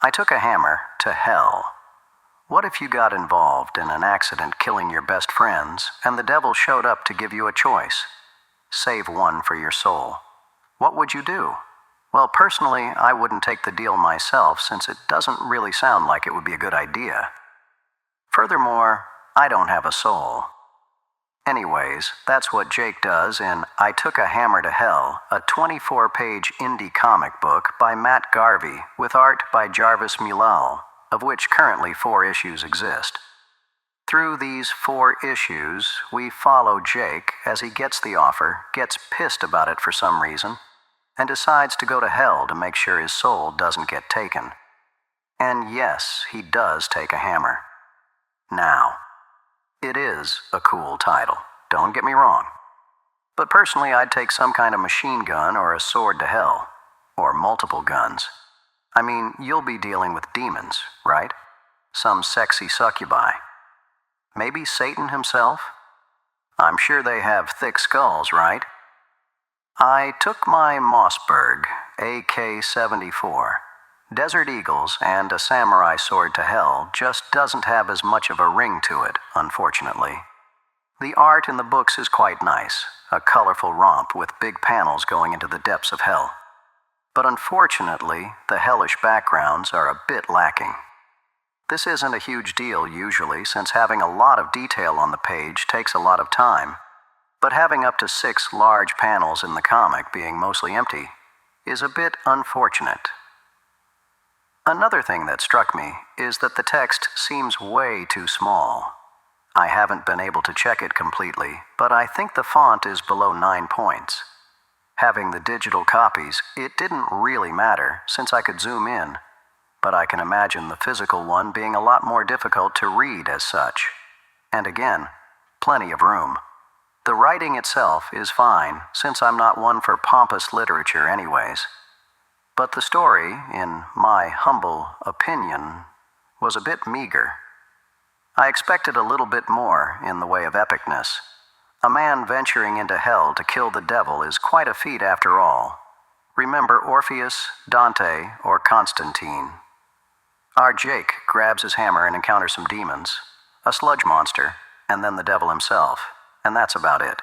I took a hammer to hell. What if you got involved in an accident killing your best friends, and the devil showed up to give you a choice? Save one for your soul. What would you do? Well, personally, I wouldn't take the deal myself, since it doesn't really sound like it would be a good idea. Furthermore, I don't have a soul. Anyways, that's what Jake does in I Took a Hammer to Hell, a 24-page indie comic book by Matt Garvey with art by Jarvis Mulal, of which currently 4 issues exist. Through these 4 issues, we follow Jake as he gets the offer, gets pissed about it for some reason, and decides to go to hell to make sure his soul doesn't get taken. And yes, he does take a hammer. Now, it is a cool title, don't get me wrong. But personally, I'd take some kind of machine gun or a sword to hell. Or multiple guns. I mean, you'll be dealing with demons, right? Some sexy succubi. Maybe Satan himself? I'm sure they have thick skulls, right? I took my Mossberg AK-74. Desert Eagles and a samurai sword to hell just doesn't have as much of a ring to it, unfortunately. The art in the books is quite nice, a colorful romp with big panels going into the depths of hell. But unfortunately, the hellish backgrounds are a bit lacking. This isn't a huge deal usually, since having a lot of detail on the page takes a lot of time, but having up to 6 large panels in the comic being mostly empty is a bit unfortunate. Another thing that struck me is that the text seems way too small. I haven't been able to check it completely, but I think the font is below 9 points. Having the digital copies, it didn't really matter since I could zoom in, but I can imagine the physical one being a lot more difficult to read as such. And again, plenty of room. The writing itself is fine, since I'm not one for pompous literature anyways. But the story, in my humble opinion, was a bit meager. I expected a little bit more in the way of epicness. A man venturing into hell to kill the devil is quite a feat after all. Remember Orpheus, Dante, or Constantine. Our Jake grabs his hammer and encounters some demons, a sludge monster, and then the devil himself, and that's about it.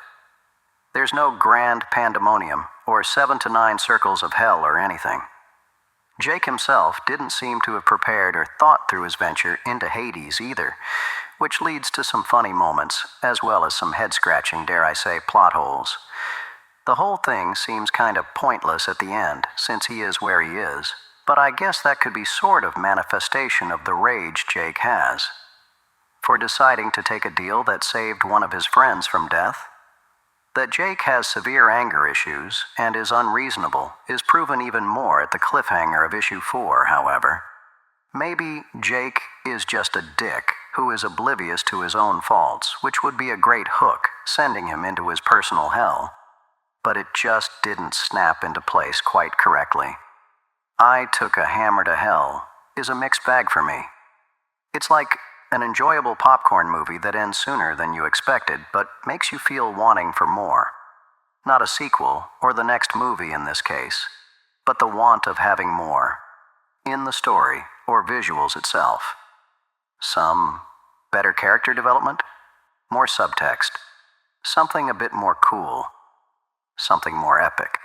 There's no grand pandemonium or 7 to 9 circles of hell or anything. Jake himself didn't seem to have prepared or thought through his venture into Hades either, which leads to some funny moments, as well as some head-scratching, dare I say, plot holes. The whole thing seems kind of pointless at the end, since he is where he is, but I guess that could be sort of manifestation of the rage Jake has. For deciding to take a deal that saved one of his friends from death? That Jake has severe anger issues and is unreasonable is proven even more at the cliffhanger of issue 4, however. Maybe Jake is just a dick who is oblivious to his own faults, which would be a great hook, sending him into his personal hell. But it just didn't snap into place quite correctly. I Took a Hammer to Hell is a mixed bag for me. It's like an enjoyable popcorn movie that ends sooner than you expected, but makes you feel wanting for more. Not a sequel, or the next movie in this case, but the want of having more. In the story, or visuals itself. Some better character development, more subtext, something a bit more cool, something more epic,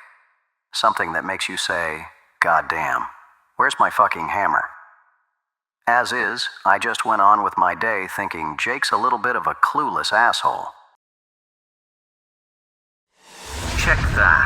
something that makes you say, "God damn, where's my fucking hammer?" As is, I just went on with my day thinking Jake's a little bit of a clueless asshole. Check that.